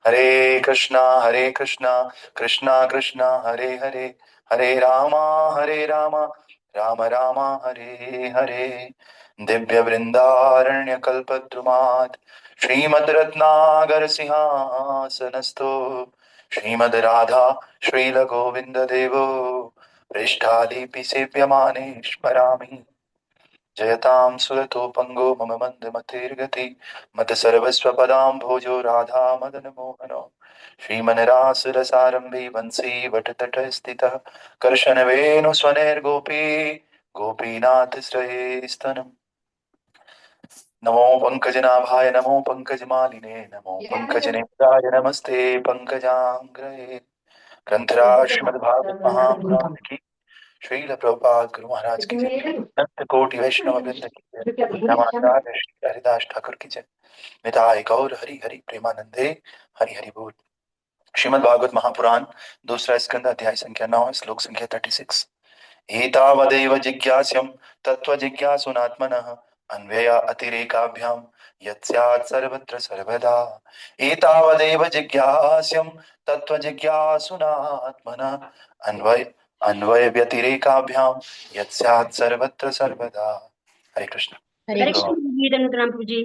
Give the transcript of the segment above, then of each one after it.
हरे कृष्णा कृष्णा कृष्णा हरे हरे, हरे रामा राम राम हरे हरे। दिव्य वृंदारण्य कल्पद्रुमात् श्रीमद् रत्नागर सिंहासनस्थो श्रीमद् राधा श्रील गोविंद देवो पृष्ठालीपि सेव्यमाने स्मरामि। जयतां सुरतोपंगो मम मंदमतिर्गति मत सर्वस्वपदां भोजो राधा मदन मोहनो श्रीमनरासरसारंभी वंशी वटतट स्थितः कर्शन वेणुस्वनैर्गोपी गोपीनाथ श्रयेस्तनम्। नमो पंकजनाभाय नमो पंकजमालिने नमो पंकजनेत्राय नमस्ते पंकजांग्रये। ग्रंथराज श्रीमद्भागवत महापुराण की श्रील प्रभुपाद गुरु महाराज की जय। अनंत कोटि वैष्णव वृंद की जय। रामाचार्य श्री हरिदास ठाकुर की जय। निताय गौर हरि हरि प्रेमानंदे हरि हरि बोल। श्रीमद् भागवत महापुराण दूसरा स्कंद अध्याय संख्या 9 श्लोक संख्या 36। एतावदेव जिज्ञास्यं तत्व जिज्ञासुनात्मनः अन्वय अतिरेकाभ्यां यत्स्यात् सर्वत्र सर्वदा। एतावदेव जिज्ञास्यं तत्व जिज्ञासुनात्मनः अन्वय अन्वय व्यतिरेकाभ्यां यत्स्यात् सर्वत्र सर्वदा। हरे कृष्ण। हरे तो कृष्ण जी, दंडनाथ प्रभु जी।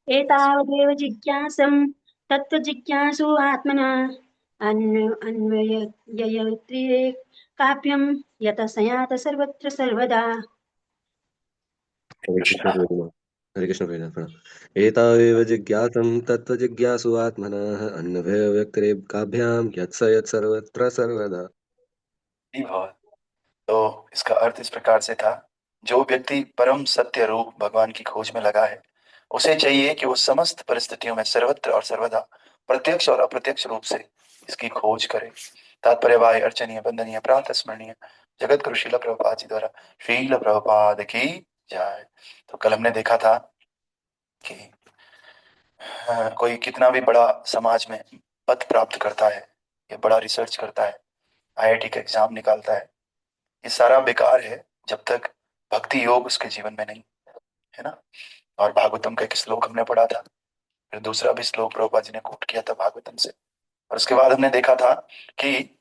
एतावदेव जिज्ञासं तत्त्वजिज्ञासु आत्मना अन्वययत्रिये काव्यं यतः सयात सर्वत्र सर्वदा। हरे कृष्ण कृष्ण प्रेम। हरे कृष्ण प्रेम प्रणव। एतावेव जिज्ञातं तत्त्वजिज्ञासु आत्मनः अन्नभयव्यक्तिरेकाभ्यां यत्स यत्सर्वत्र सर्वदा। बहुत। तो इसका अर्थ इस प्रकार से था, जो व्यक्ति परम सत्य रूप भगवान की खोज में लगा है उसे चाहिए कि वो समस्त परिस्थितियों में सर्वत्र और सर्वदा प्रत्यक्ष और अप्रत्यक्ष रूप से इसकी खोज करे। तात्पर्य वाय अर्चनीय वंदनीय प्रातः स्मरणीय जगत गुरु शील प्रभुपाद जी द्वारा शील प्रभुपाद की जय। तो कल हमने देखा था कि कोई कितना भी बड़ा समाज में पद प्राप्त करता है या बड़ा रिसर्च करता है, आईआईटी का एग्जाम निकालता है, ये सारा बेकार है जब तक भक्ति योग उसके जीवन में नहीं है ना। और भागवतम का एक श्लोक हमने पढ़ा था, फिर दूसरा भी श्लोक प्रभुपाद जी ने कोट किया था भागवतम से। और उसके बाद हमने देखा था कि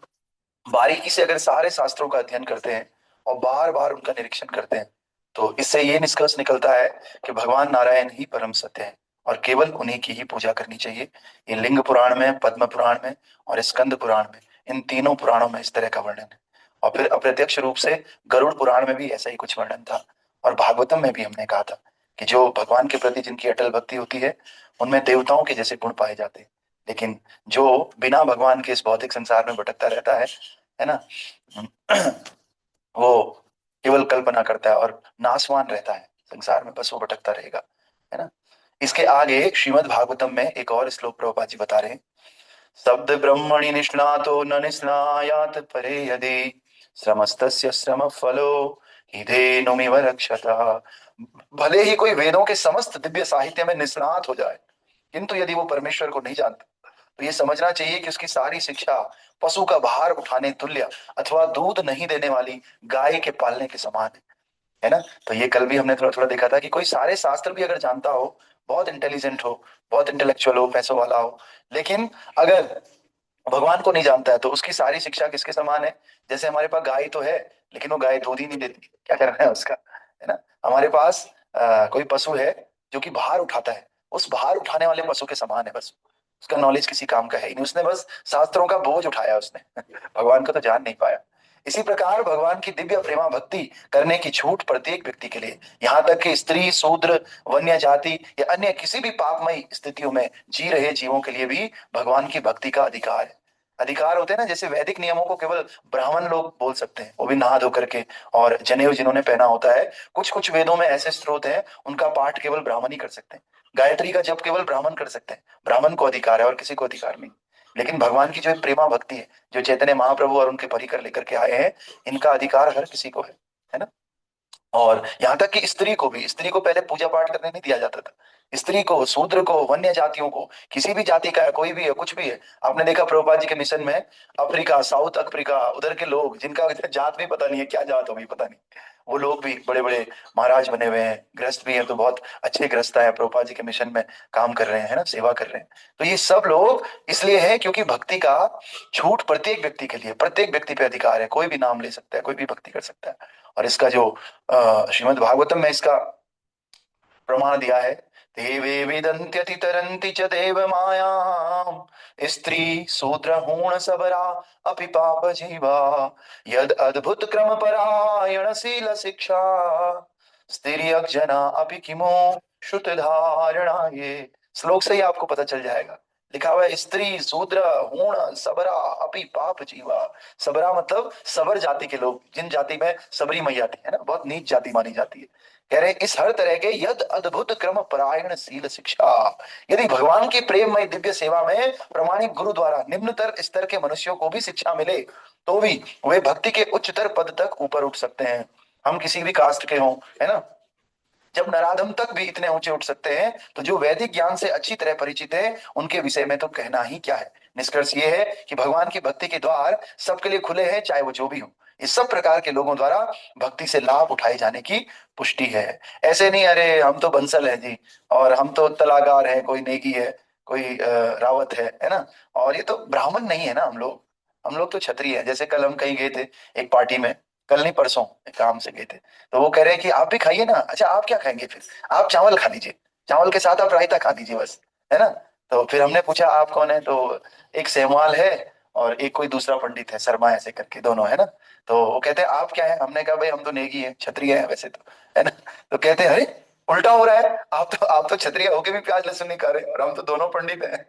बारीकी से अगर सारे शास्त्रों का अध्ययन करते हैं और बार बार उनका निरीक्षण करते हैं तो इससे ये निष्कर्ष निकलता है कि भगवान नारायण ही परम सत्य है और केवल उन्हीं की ही पूजा करनी चाहिए। ये लिंग पुराण में, पद्म पुराण में और स्कंद पुराण में, इन तीनों पुराणों में इस तरह का वर्णन है। और फिर अप्रत्यक्ष रूप से गरुड़ पुराण में भी ऐसा ही कुछ वर्णन था। और भागवतम में भी हमने कहा था कि जो भगवान के प्रति जिनकी अटल भक्ति होती है उनमें देवताओं के जैसे गुण पाए जाते हैं। लेकिन जो बिना भगवान के इस भौतिक संसार में भटकता रहता है ना, वो केवल कल्पना करता है और नासवान रहता है संसार में, बस वो भटकता रहेगा, है ना। इसके आगे श्रीमद् भागवतम में एक और श्लोक प्रभुपाद जी बता रहे हैं, शब्द ब्रह्मणि निष्णातो न निष्णायात परे यदि श्रमस्तस्य श्रम फलो हिधेनुमिव रक्षतः। भले ही कोई वेदों के समस्त दिव्य साहित्य में निष्णात हो जाए, किंतु यदि वो परमेश्वर को नहीं जानता तो ये समझना चाहिए कि उसकी सारी शिक्षा पशु का भार उठाने तुल्य अथवा दूध नहीं देने वाली गाय के पालने के समान है ना। तो ये कल भी हमने थोड़ा थोड़ा देखा था कि कोई सारे शास्त्र भी अगर जानता हो, बहुत इंटेलिजेंट हो, बहुत इंटेलेक्चुअल हो, पैसों वाला हो, लेकिन अगर भगवान को नहीं जानता है तो उसकी सारी शिक्षा किसके समान है? जैसे हमारे पास गाय तो है लेकिन वो गाय दूध ही नहीं देती, क्या करना है उसका, है ना। हमारे पास कोई पशु है जो कि भार उठाता है, उस भार उठाने वाले पशु के समान है, बस उसका नॉलेज किसी काम का है ही नहीं, उसने बस शास्त्रों का बोझ उठाया उसने भगवान को तो जान नहीं पाया। इसी प्रकार भगवान की दिव्य प्रेमा भक्ति करने की छूट प्रत्येक व्यक्ति के लिए, यहाँ तक कि स्त्री, शूद्र, वन्य जाति या अन्य किसी भी पापमयी स्थितियों में जी रहे जीवों के लिए भी भगवान की भक्ति का अधिकार है। अधिकार होते हैं ना, जैसे वैदिक नियमों को केवल ब्राह्मण लोग बोल सकते हैं, वो भी नहा धो करके, और जनेऊ जिन्होंने पहना होता है। कुछ कुछ वेदों में ऐसे स्रोत हैं उनका पाठ केवल ब्राह्मण ही कर सकते हैं। गायत्री का जप केवल ब्राह्मण कर सकते हैं, ब्राह्मण को अधिकार है और किसी को अधिकार नहीं। लेकिन भगवान की जो प्रेमा भक्ति है, जो चैतन्य महाप्रभु और उनके परिकर लेकर के आए हैं, इनका अधिकार हर किसी को है ना। और यहाँ तक कि स्त्री को भी, स्त्री को पहले पूजा पाठ करने नहीं दिया जाता था, स्त्री को, शूद्र को, वन्य जातियों को, किसी भी जाति का है, कोई भी है, कुछ भी है। आपने देखा प्रभुपाद जी के मिशन में अफ्रीका, साउथ अफ्रीका, उधर के लोग जिनका जात भी पता नहीं है, क्या जात होगी पता नहीं, वो लोग भी बड़े बड़े महाराज बने हुए हैं, गृहस्थ भी हैं, तो बहुत अच्छे गृहस्थ है, प्रभुपाद जी के मिशन में काम कर रहे हैं, है ना, सेवा कर रहे हैं। तो ये सब लोग इसलिए है क्योंकि भक्ति का छूट प्रत्येक व्यक्ति के लिए, प्रत्येक व्यक्ति पे अधिकार है, कोई भी नाम ले सकता है, कोई भी भक्ति कर सकता है। और इसका जो श्रीमद् भागवतम में इसका प्रमाण दिया है, देवे विदन्त्यति तरन्ति च देव मायाम, स्त्री शूद्र हूण सबरा अपि पाप जीवा, यद अद्भुत क्रम परायण शील शिक्षा, स्त्रियक जना अपि किमो श्रुत धारणा। ये श्लोक से ही आपको पता चल जाएगा। लिखा हुआ है स्त्री शूद्र हूण सबरा अपि पाप जीवा। सबरा मतलब सबर जाति के लोग, जिन जाति में सबरी मैया थी, है ना, बहुत नीच जाति मानी जाती है। कह रहे हैं इस हर तरह के यद अद्भुत क्रम परायण शील शिक्षा, यदि भगवान की प्रेममय दिव्य सेवा में प्रमाणिक गुरु द्वारा निम्नतर स्तर के मनुष्यों को भी शिक्षा मिले, तो भी वे भक्ति के उच्चतर पद तक ऊपर उठ सकते हैं। हम किसी भी कास्ट के हों, है ना, जब नराधम तक भी इतने ऊंचे उठ सकते हैं, तो जो वैदिक ज्ञान से अच्छी तरह परिचित है उनके विषय में तो कहना ही क्या है। निष्कर्ष ये है कि भगवान की भक्ति के द्वार सबके लिए खुले हैं, चाहे वो जो भी हो। इस सब प्रकार के लोगों द्वारा भक्ति से लाभ उठाए जाने की पुष्टि है। ऐसे नहीं अरे हम तो बंसल है जी, और हम तो तलागार है, कोई नेगी है, कोई रावत है ना, और ये तो ब्राह्मण नहीं है ना, हम लोग तो क्षत्रिय है। जैसे कल हम कहीं गए थे एक पार्टी में, कल नहीं परसों एक काम से गए थे, तो वो कह रहे हैं कि आप भी खाइए ना। अच्छा आप क्या खाएंगे फिर? आप चावल खा लीजिए, चावल के साथ आप रायता खा लीजिए बस, है ना। तो फिर हमने पूछा आप कौन है, तो एक सेमवाल है और एक कोई दूसरा पंडित है, शर्मा ऐसे करके दोनों, है ना। तो वो कहते हैं आप क्या है? हमने कहा भाई हम तो नेगी है, क्षत्रिय है वैसे तो, है ना। तो कहते हैं अरे उल्टा हो रहा है, आप तो क्षत्रिय होके भी प्याज लहसुन नहीं खा रहे और हम तो दोनों पंडित हैं।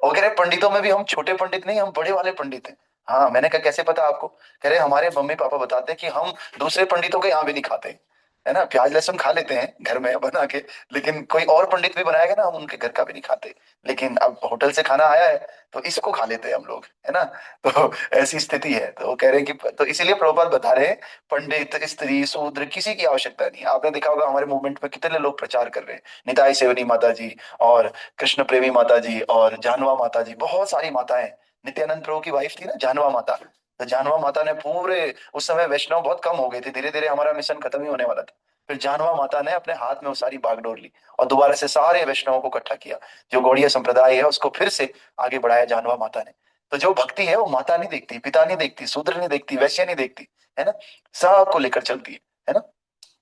वो कह रहे पंडितों में भी हम छोटे पंडित नहीं, हम बड़े वाले पंडित हैं। हाँ, मैंने कहा कैसे पता आपको? कह रहे हमारे मम्मी पापा बताते हैं कि हम दूसरे पंडितों के यहाँ भी नहीं खाते, है ना, प्याज लहसुन खा लेते हैं घर में बना के, लेकिन कोई और पंडित भी बनाएगा ना, हम उनके घर का भी नहीं खाते। लेकिन अब होटल से खाना आया है तो इसको खा लेते हैं हम लोग, है ना। तो ऐसी स्थिति है। तो वो कह रहे हैं कि तो इसीलिए प्रभुपाद बता रहे हैं पंडित स्त्री शूद्र किसी की आवश्यकता नहीं। आपने देखा होगा हमारे मूवमेंट में कितने लोग प्रचार कर रहे हैं, निताई सेवनी माता जी और कृष्ण प्रेमी माता जी और जानवा माता जी, बहुत सारी माताएं। नित्यानंद प्रभु की वाइफ थी ना जानवा माता, तो जानवा माता ने पूरे, उस समय वैष्णव बहुत कम हो गए थे, धीरे धीरे हमारा मिशन खत्म ही होने वाला था। फिर जानवा माता ने अपने हाथ में वो सारी बागडोर ली और दोबारा से सारे वैष्णवों को इकट्ठा किया। जो गौड़ीय संप्रदाय है उसको फिर से आगे बढ़ाया जानवा माता ने। तो जो भक्ति है वो माता नहीं देखती, पिता नहीं देखती, शूद्र नहीं देखती, वैश्य नहीं देखती, है ना, सबको लेकर चलती है ना।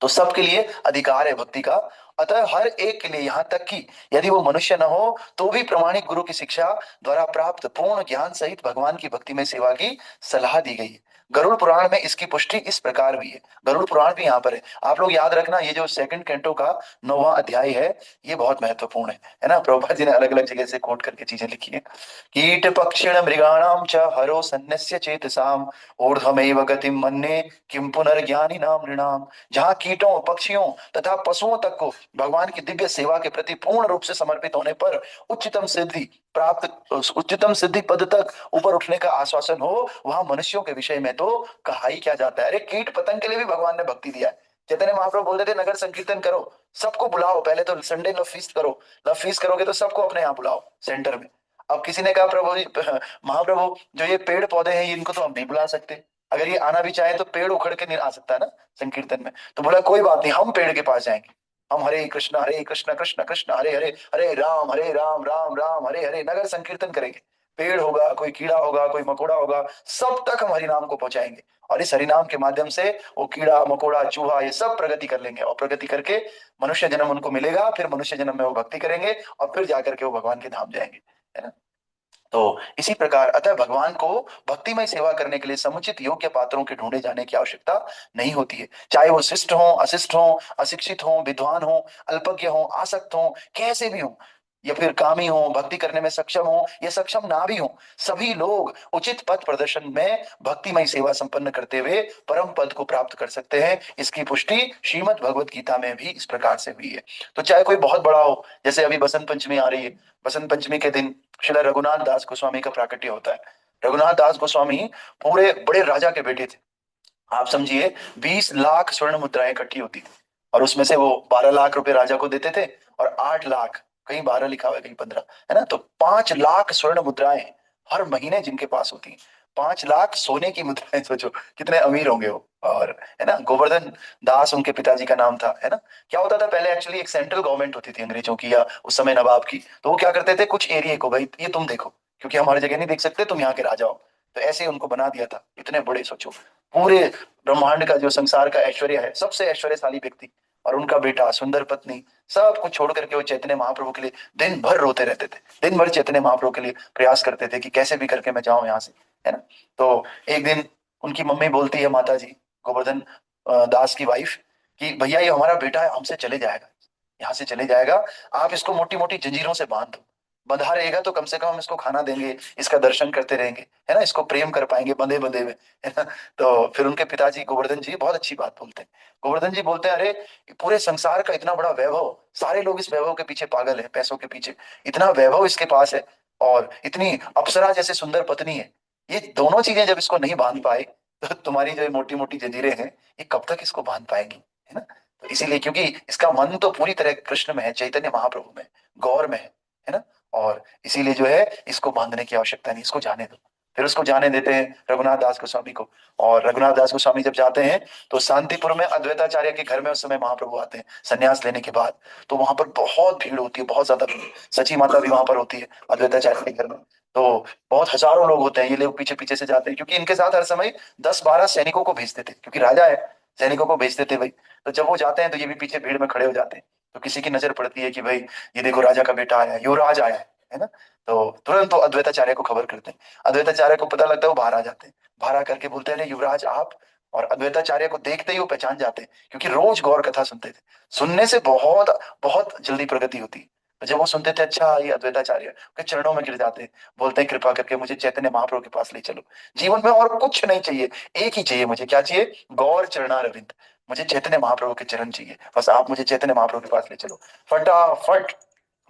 तो सबके लिए अधिकार है भक्ति का। अतः हर एक के लिए, यहाँ तक कि यदि वो मनुष्य न हो तो भी प्रमाणिक गुरु की शिक्षा द्वारा प्राप्त पूर्ण ज्ञान सहित भगवान की भक्ति में सेवा की सलाह दी गई है। गरुड़ पुराण में इसकी पुष्टि इस प्रकार भी है। गरुड़ पुराण भी यहाँ पर है, आप लोग याद रखना, ये जो सेकंड कैंटो का 9वां अध्याय है ये बहुत महत्वपूर्ण है ना। प्रभुपाद जी ने अलग अलग जगह से कोट करके चीजें लिखी है। कीट पक्षिण मृगाणाम च हरो सन्नस्य चेतसाम ऊर्ध्वमेव गतिम मन्ये किम पुनर्ज्ञानिनाम नृणाम। जहाँ कीटों पक्षियों तथा पशुओं तक को भगवान की दिव्य सेवा के प्रति पूर्ण रूप से समर्पित होने पर उच्चतम सिद्धि प्राप्त, उच्चतम सिद्धि पद तक ऊपर उठने का आश्वासन हो, वहां मनुष्यों के विषय में तो कहा ही क्या जाता है। अरे कीट पतंग के लिए भी भगवान ने भक्ति दिया है। चैतन्य महाप्रभु बोलते थे नगर संकीर्तन करो, सबको बुलाओ, पहले तो संडे लव फीस्ट करो, लव फीस्ट करोगे तो सबको अपने यहाँ बुलाओ सेंटर में। अब किसी ने कहा प्रभु जी, महाप्रभु जो ये पेड़ पौधे हैं इनको तो हम नहीं बुला सकते, अगर ये आना भी चाहे तो पेड़ उखड़ के नहीं आ सकता है ना संकीर्तन में। तो बोला कोई बात नहीं, हम पेड़ के पास जाएंगे, हम हरे कृष्ण कृष्ण कृष्ण हरे हरे, हरे राम राम राम हरे हरे नगर संकीर्तन करेंगे। पेड़ होगा, कोई कीड़ा होगा, कोई मकोड़ा होगा, सब तक हम हरि नाम को पहुंचाएंगे। और इस हरि नाम के माध्यम से वो कीड़ा मकोड़ा चूहा ये सब प्रगति कर लेंगे, और प्रगति करके मनुष्य जन्म उनको मिलेगा, फिर मनुष्य जन्म में वो भक्ति करेंगे और फिर जाकर के वो भगवान के धाम जाएंगे, है ना। तो इसी प्रकार अतः भगवान को भक्तिमय सेवा करने के लिए समुचित योग्य पात्रों के ढूंढे जाने की आवश्यकता नहीं होती है। चाहे वो शिष्ट हो, अशिष्ट हो, अशिक्षित हो, विद्वान हो, अल्पज्ञ हो, आसक्त हो, कैसे भी हो, या फिर कामी हो, भक्ति करने में सक्षम हो या सक्षम ना भी हो, सभी लोग उचित पथ प्रदर्शन में भक्तिमय सेवा संपन्न करते हुए परम पद को प्राप्त कर सकते हैं। इसकी पुष्टि श्रीमद् भगवत गीता में भी इस प्रकार से हुई है। तो चाहे कोई बहुत बड़ा हो, जैसे अभी बसंत पंचमी आ रही है, बसंत पंचमी के दिन श्रील रघुनाथ दास गोस्वामी का प्राकट्य होता है। रघुनाथ दास गोस्वामी पूरे बड़े राजा के बेटे थे। आप समझिए 20 लाख स्वर्ण मुद्राएं इकट्ठी होती थी और उसमें से वो 12 लाख रुपए राजा को देते थे और 8 लाख, कहीं 12 लिखा हुआ है कहीं 15, है ना, तो 5 लाख स्वर्ण मुद्राएं हर महीने जिनके पास होती हैं, 5 लाख सोने की मुद्राएं, सोचो कितने अमीर होंगे वो। और है ना, गोवर्धन दास उनके पिताजी का नाम था, है ना। क्या होता था पहले, एक्चुअली एक सेंट्रल गवर्नमेंट होती थी अंग्रेजों की या उस समय नवाब की, तो वो क्या करते थे, कुछ एरिया को, भाई ये तुम देखो, क्योंकि हमारी जगह नहीं देख सकते, तुम यहाँ के राजा हो, तो ऐसे ही उनको बना दिया था। इतने बड़े, सोचो पूरे ब्रह्मांड का जो संसार का ऐश्वर्य है, सबसे ऐश्वर्यशाली व्यक्ति और उनका बेटा, सुंदर पत्नी, सब कुछ छोड़ करके वो चैतन्य महाप्रभु के लिए दिन भर रोते रहते थे, दिन भर चैतन्य महाप्रभु के लिए प्रयास करते थे कि कैसे भी करके मैं जाऊं यहाँ से, है ना। तो एक दिन उनकी मम्मी बोलती है, माता जी, गोवर्धन दास की वाइफ, कि भैया ये हमारा बेटा है, हमसे चले जाएगा, यहाँ से चले जाएगा, आप इसको मोटी मोटी जंजीरों से बांध दो, बंधा रहेगा तो कम से कम हम इसको खाना देंगे, इसका दर्शन करते रहेंगे, है ना, इसको प्रेम कर पाएंगे बंधे बंधे में, है ना। तो फिर उनके पिताजी गोवर्धन जी बहुत अच्छी बात बोलते हैं। गोवर्धन जी बोलते हैं, अरे पूरे संसार का इतना बड़ा वैभव, सारे लोग इस वैभव के पीछे पागल है, पैसों के पीछे, इतना वैभव इसके पास है, और इतनी अप्सरा जैसे सुंदर पत्नी है, ये दोनों चीजें जब इसको नहीं बांध पाए, तो तुम्हारी जो मोटी मोटी जंजीरें हैं, ये कब तक इसको बांध पाएंगी, है ना। तो इसीलिए, क्योंकि इसका मन तो पूरी तरह कृष्ण में है, चैतन्य महाप्रभु में, गौर में है ना, और इसीलिए जो है इसको बांधने की आवश्यकता नहीं, इसको जाने दो। फिर उसको जाने देते हैं रघुनाथ दास गोस्वामी को। और रघुनाथ दास गोस्वामी जब जाते हैं तो शांतिपुर में अद्वैताचार्य के घर में उस समय महाप्रभु आते हैं संन्यास लेने के बाद। तो वहां पर बहुत भीड़ होती है, बहुत ज्यादा भीड़, सची माता भी वहां पर होती है अद्वैताचार्य के घर में। तो बहुत हजारों लोग होते हैं, ये लोग पीछे पीछे से जाते हैं, क्योंकि इनके साथ हर समय 10-12 सैनिकों को भेजते थे, क्योंकि राजा है, सैनिकों को भेजते थे भाई। तो जब वो जाते हैं तो ये भी पीछे भीड़ में खड़े हो जाते हैं। तो किसी की नजर पड़ती है कि भाई ये देखो राजा का बेटा आया है, युवराज आया है ना। तो तुरंत तो अद्वैताचार्य को खबर करते हैं, अद्वैताचार्य को पता लगता है, वो बाहर आ जाते हैं, बाहर आकर के बोलते हैं, अरे युवराज आप। और अद्वैताचार्य को देखते ही वो पहचान जाते हैं, क्योंकि रोज गौर कथा सुनते थे, सुनने से बहुत बहुत जल्दी प्रगति होती है। तो जब वो सुनते थे, अच्छा ये अद्वैताचार्य के चरणों में गिर जाते हैं, बोलते हैं कृपा करके मुझे चैतन्य महाप्रभु के पास ले चलो, जीवन में और कुछ नहीं चाहिए, एक ही चाहिए मुझे, क्या चाहिए, गौर चरणारविंद, मुझे चैतन्य महाप्रभु के चरण चाहिए, बस आप मुझे चैतन्य महाप्रभु के पास ले चलो। फटाफट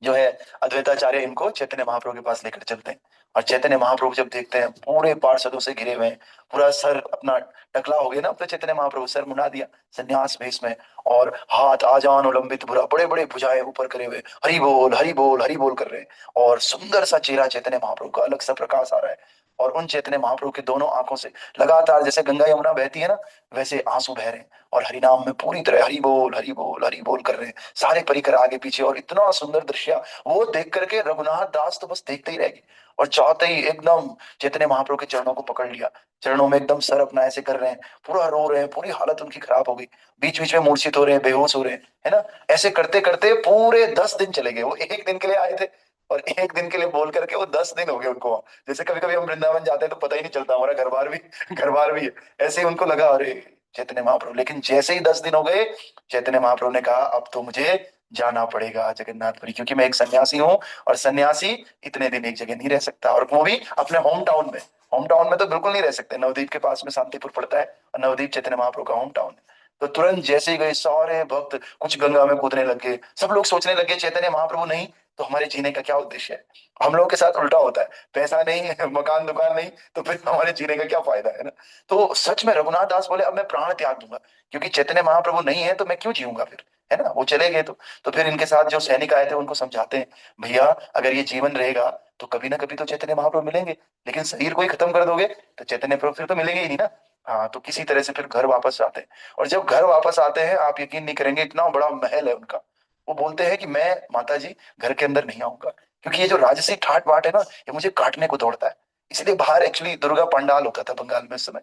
जो है अद्वैताचार्य इनको चैतन्य महाप्रभु के पास लेकर चलते हैं। और चैतन्य महाप्रभु जब देखते हैं पूरे पार्षदों से घिरे हुए हैं, पूरा सर अपना टकला हो गया ना, अब तो चैतन्य महाप्रभु सर मुंडा दिया संन्यास भेष में, और हाथ आजान उलंबित भुरा, बड़े बड़े भुजाएं ऊपर करे हुए, हरि बोल हरि बोल हरि बोल कर रहे हैं। और सुंदर सा चेहरा चैतन्य महाप्रभु का, अलग सा प्रकाश आ रहा है। और उन चैतन्य महाप्रभु के दोनों आंखों से लगातार जैसे गंगा यमुना बहती है ना, वैसे आंसू बह रहे हैं, और हरिनाम में पूरी तरह हरि बोल हरि बोल हरि बोल कर रहे हैं सारे परिकर आगे पीछे। और इतना सुंदर दृश्य वो देख करके रघुनाथ दास तो बस देखते ही रह गए, और चाहते ही एकदम चैतन्य महाप्रभु के चरणों को पकड़ लिया, चरणों में एकदम सर अपना ऐसे कर रहे हैं, पूरा रो रहे हैं, पूरी हालत उनकी खराब हो गई, बीच बीच में मूर्छित हो रहे हैं, बेहोश हो रहे हैं, है ना। ऐसे करते करते पूरे 10 दिन चले गए, वो एक दिन के लिए आए थे, और एक दिन के लिए बोल करके वो 10 दिन हो गए उनको वहां। जैसे कभी कभी हम वृंदावन जाते हैं तो पता ही नहीं चलता हमारा घर बार भी घर बार भी है, ऐसे ही उनको लगा अरे चैतन्य महाप्रभु। लेकिन जैसे ही 10 दिन हो गए, चैतन्य महाप्रभु ने कहा अब तो मुझे जाना पड़ेगा जगन्नाथपुरी, क्योंकि मैं एक सन्यासी हूँ, और सन्यासी इतने दिन एक जगह नहीं रह सकता, और वो भी अपने होम टाउन में। होम टाउन में तो बिल्कुल नहीं रह सकते, नवदीप के पास में शांतिपुर पड़ता है, और नवदीप चैतन्य महाप्रभु का होम टाउन है। तो तुरंत जैसे ही गए सारे भक्त कुछ गंगा में कूदने लगे, सब लोग सोचने लगे चैतन्य महाप्रभु नहीं तो हमारे जीने का क्या उद्देश्य है। हम लोगों के साथ उल्टा होता है, पैसा नहीं मकान दुकान नहीं, तो फिर हमारे जीने का क्या फायदा, है ना। तो सच में रघुनाथ दास बोले अब मैं प्राण त्याग दूंगा, क्योंकि चैतन्य महाप्रभु नहीं है तो मैं क्यों जीऊंगा फिर, है ना। वो चले गए। तो फिर इनके साथ जो सैनिक आए थे उनको समझाते हैं, भैया अगर ये जीवन रहेगा तो कभी ना कभी तो चैतन्य महाप्रभु मिलेंगे, लेकिन शरीर को ही खत्म कर दोगे तो चैतन्य प्रभु फिर तो मिलेंगे ही नहीं ना। हाँ, तो किसी तरह से फिर घर वापस आते हैं। और जब घर वापस आते हैं, आप यकीन नहीं करेंगे, इतना बड़ा महल है उनका। वो बोलते हैं कि मैं माता जी घर के अंदर नहीं आऊंगा, क्योंकि ये जो राजसी ठाट बाट है ना, ये मुझे काटने को दौड़ता है। इसलिए बाहर एक्चुअली दुर्गा पंडाल होता था बंगाल में उस समय,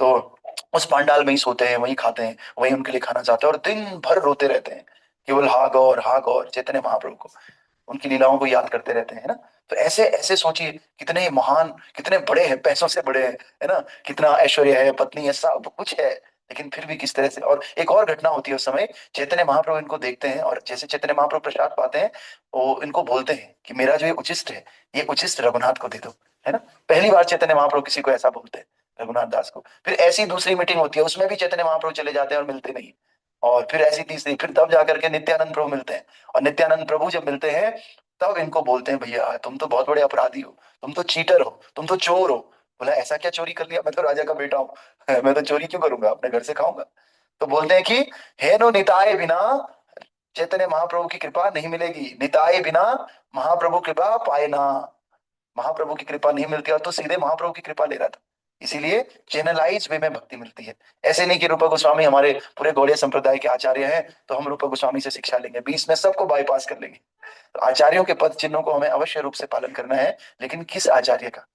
तो उस पंडाल में ही सोते हैं, वहीं खाते हैं, वहीं उनके लिए खाना चाहते हैं, और दिन भर रोते रहते हैं, केवल हा गौर चैतन्य महाप्रभु को, उनकी लीलाओं को याद करते रहते हैं, है ना। तो ऐसे ऐसे सोचिए कितने महान, कितने बड़े हैं, पैसों से बड़े हैं, है ना, कितना ऐश्वर्य है, पत्नी है, सब कुछ है, लेकिन फिर भी किस तरह से। और एक और घटना होती है उस समय, चैतन्य महाप्रभु इनको देखते हैं, और जैसे चैतन्य महाप्रभु प्रसाद पाते हैं, वो इनको बोलते हैं कि मेरा जो ये उचिष्ट है, ये उचिष्ट रघुनाथ को दे दो, है ना। पहली बार चैतन्य महाप्रभु किसी को ऐसा बोलते हैं, रघुनाथ दास को। फिर ऐसी दूसरी मीटिंग होती है, उसमें भी चैतन्य महाप्रभु चले जाते हैं और मिलते नहीं। और फिर ऐसी तीसरी, फिर तब जाकर के नित्यानंद प्रभु मिलते हैं, और नित्यानंद प्रभु जब मिलते हैं तब इनको बोलते हैं, भैया तुम तो बहुत बड़े अपराधी हो, तुम तो चीटर हो, तुम तो चोर हो। बोला ऐसा क्या चोरी कर लिया, मैं तो राजा का बेटा हूँ मैं तो चोरी क्यों करूंगा, अपने घर से खाऊंगा। तो बोलते हैं कि हे नो निताय बिना चैतन्य महाप्रभु की कृपा नहीं मिलेगी। निताय बिना महाप्रभु कृपा पाए ना। महाप्रभु की कृपा नहीं मिलती, और तो सीधे महाप्रभु की कृपा ले रहा था। इसीलिए चैनलाइज वे में भक्ति मिलती है। ऐसे नहीं कि रूपा गोस्वामी हमारे पूरे गौड़ीय संप्रदाय के आचार्य हैं तो हम रूपा गोस्वामी से शिक्षा लेंगे, बीच में सबको बाईपास कर लेंगे। तो आचार्यों के पद चिन्हों को हमें अवश्य रूप से पालन करना है, लेकिन किस आचार्य का?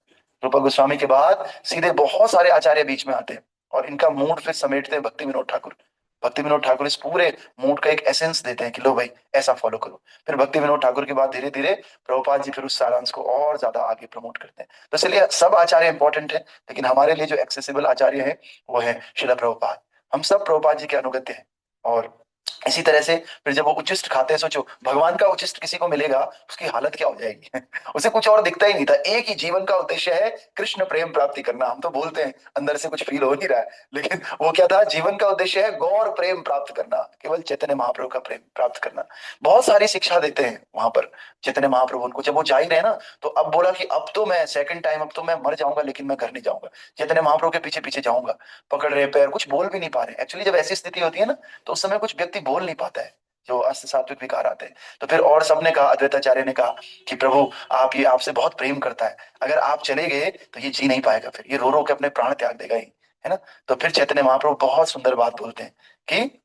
रूपा गोस्वामी के बाद सीधे बहुत सारे आचार्य बीच में आते हैं और इनका मूड फिर समेटते हैं भक्ति विनोद ठाकुर। भक्ति विनोद ठाकुर इस पूरे मूड का एक एसेंस देते हैं कि लो भाई ऐसा फॉलो करो। फिर भक्ति विनोद ठाकुर के बाद धीरे धीरे प्रभुपाद जी फिर उस सारांश को और ज्यादा आगे प्रमोट करते हैं। तो इसलिए सब आचार्य इंपॉर्टेंट है, लेकिन हमारे लिए जो एक्सेसिबल आचार्य है वो है श्रील प्रभुपाद। हम सब प्रभुपाद जी के अनुगत्य हैं। और इसी तरह से फिर जब वो उच्चिष्ट खाते हैं, सोचो भगवान का उच्चिष्ट किसी को मिलेगा उसकी हालत क्या हो जाएगी। उसे कुछ और दिखता ही नहीं था, एक ही जीवन का उद्देश्य है कृष्ण प्रेम प्राप्ति करना। हम तो बोलते हैं अंदर से कुछ फील हो नहीं रहा है, लेकिन वो क्या था? जीवन का उद्देश्य है गौर प्रेम प्राप्त करना, केवल चैतन्य महाप्रभु का प्रेम प्राप्त करना। बहुत सारी शिक्षा देते हैं वहां पर चैतन्य महाप्रभु उनको। जब वो जा ही रहे ना तो अब बोला कि अब तो मैं सेकंड टाइम, अब तो मैं मर जाऊंगा लेकिन मैं घर नहीं जाऊंगा, चैतन्य महाप्रभु के पीछे पीछे जाऊंगा। पकड़ रहे पैर, कुछ बोल भी नहीं पा रहे। एक्चुअली जब ऐसी स्थिति होती है ना तो उस समय कुछ व्यक्ति बोल नहीं पाता है, जो अष्ट सात्विक विकार आते हैं। तो फिर और सबने कहा, अद्वैताचार्य ने कहा कि प्रभु आप, ये आपसे बहुत प्रेम करता है, अगर आप चले गए तो ये जी नहीं पाएगा, फिर ये रो रो के अपने प्राण त्याग देगा ही, है ना। तो फिर चैतन्य महाप्रभु बहुत सुंदर बात बोलते हैं कि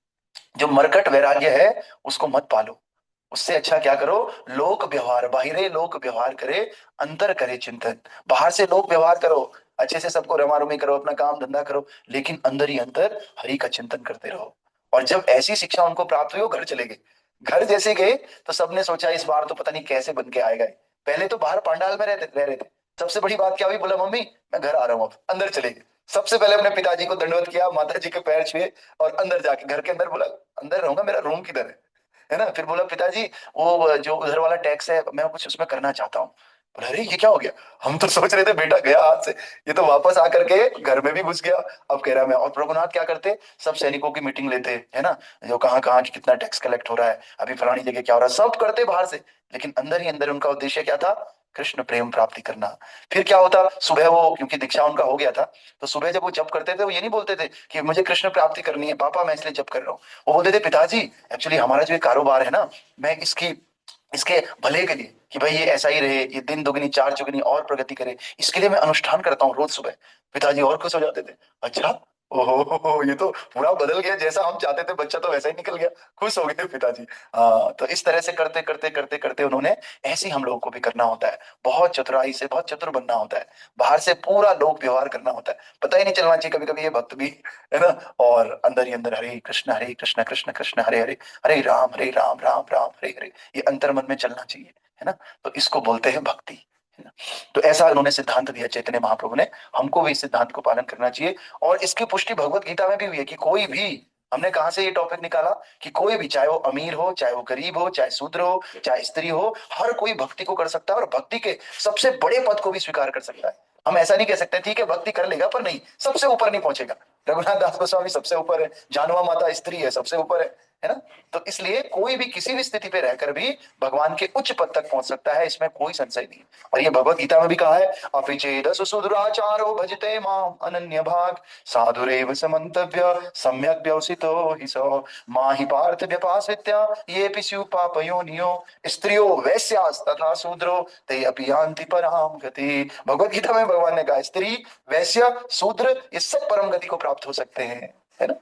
जो मरकट वैराग्य है उसको मत पालो, उससे अच्छा क्या करो? लोक व्यवहार, बाहिरे लोक व्यवहार करे, अंतर करे चिंतन। बाहर से लोक व्यवहार करो, अच्छे से सबको रमा रमी करो, अपना काम धंधा करो, लेकिन अंदर ही अंदर हरि का चिंतन करते रहो। और जब ऐसी शिक्षा उनको प्राप्त हुई वो घर चले गए। घर जैसे गए तो सबने सोचा इस बार तो पता नहीं कैसे बन के आएगा। पहले तो बाहर पंडाल में रह रहे थे। सबसे बड़ी बात क्या हुई? बोला मम्मी मैं घर आ रहा हूँ। अब अंदर चले गए। सबसे पहले अपने पिताजी को दंडवत किया, माता जी के पैर छुए और अंदर जाके घर के अंदर बोला अंदर रहूंगा, मेरा रूम किधर है ना। फिर बोला पिताजी वो जो उधर वाला टैक्स है मैं कुछ उसमें करना चाहता हूँ। बोला अरे ये क्या हो गया? हम तो सोच रहे थे बेटा गया हाथ से, ये तो वापस आकर के घर में भी घुस गया। अब कह रहा मैं। और प्रभुनाथ क्या करते? सब सैनिकों की मीटिंग लेते है ना, जो कहाँ कहाँ की कितना टैक्स कलेक्ट हो रहा है, अभी फलानी जगह क्या हो रहा है, सब करते बाहर से, लेकिन अंदर ही अंदर उनका उद्देश्य क्या था? कृष्ण प्रेम प्राप्ति करना। फिर क्या होता? सुबह वो, क्योंकि दीक्षा उनका हो गया था, तो सुबह जब वो जप करते थे वो ये नहीं बोलते थे कि मुझे कृष्ण प्राप्ति करनी है पापा मैं इसलिए जप कर रहा हूँ। वो बोलते थे पिताजी एक्चुअली हमारा जो ये कारोबार है ना, मैं इसके भले के लिए कि भाई ये ऐसा ही रहे, ये दिन दुगनी चार चौगुनी और प्रगति करे, इसके लिए मैं अनुष्ठान करता हूँ रोज सुबह। पिताजी और खुश हो जाते थे। अच्छा, ओहो ये तो पूरा बदल गया, जैसा हम चाहते थे बच्चा तो वैसा ही निकल गया। खुश हो गए पिताजी। हाँ, तो इस तरह से करते करते करते करते उन्होंने, ऐसे ही हम लोगों को भी करना होता है। बहुत चतुराई से, बहुत चतुर बनना होता है। बाहर से पूरा लोक व्यवहार करना होता है, पता ही नहीं चलना चाहिए कभी कभी ये भक्त भी, है ना। और अंदर ही अंदर हरे कृष्ण कृष्ण कृष्ण हरे हरे, हरे राम राम राम हरे हरे, ये अंतर मन में चलना चाहिए, है ना। तो इसको बोलते हैं भक्ति, है ना। तो ऐसा उन्होंने सिद्धांत दिया चैतन्य महाप्रभु ने, हमको भी इस सिद्धांत को पालन करना चाहिए। और इसकी पुष्टि भगवत गीता में भी हुई है कि कोई भी, हमने कहा से ये टॉपिक निकाला कि कोई भी, चाहे वो अमीर हो, चाहे वो गरीब हो, चाहे शूद्र हो, चाहे स्त्री हो, हर कोई भक्ति को कर सकता है और भक्ति के सबसे बड़े पद को भी स्वीकार कर सकता है। हम ऐसा नहीं कह सकते ठीक है भक्ति कर लेगा पर नहीं, सबसे ऊपर नहीं पहुंचेगा। रघुनाथ दास गोस्वामी सबसे ऊपर है, जानवा माता स्त्री है सबसे ऊपर है ना। तो इसलिए कोई भी किसी भी स्थिति पे रहकर भी भगवान के उच्च पद तक पहुंच सकता है, इसमें कोई संशय नहीं। और ये भगवत गीता में भी कहा है, अपिचेदसु सुदुराचारो भजते माम अनन्य भाग साधुरेव समन्तव्य सम्यक व्यवसितो हि सो माहि पार्थ व्यपाश्रित्य ये पिस्यु पापयोनियो स्त्रियो वैश्यास तथा शूद्रो ते अपि यान्ति पराम गति। भगवत गीता में भगवान ने कहा स्त्री, वैश्य, शूद्र ये सब परम गति को प्राप्त हो सकते हैं, है ना।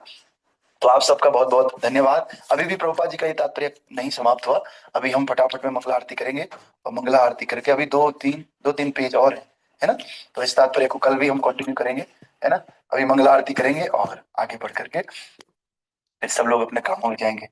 तो आप सबका बहुत बहुत धन्यवाद। अभी भी प्रभुपाद जी का ये तात्पर्य नहीं समाप्त हुआ, अभी हम फटाफट में मंगला आरती करेंगे और मंगला आरती करके अभी दो तीन पेज और है ना। तो इस तात्पर्य को कल भी हम कंटिन्यू करेंगे, है ना। अभी मंगला आरती करेंगे और आगे बढ़ करके फिर सब लोग अपने कामों में जाएंगे।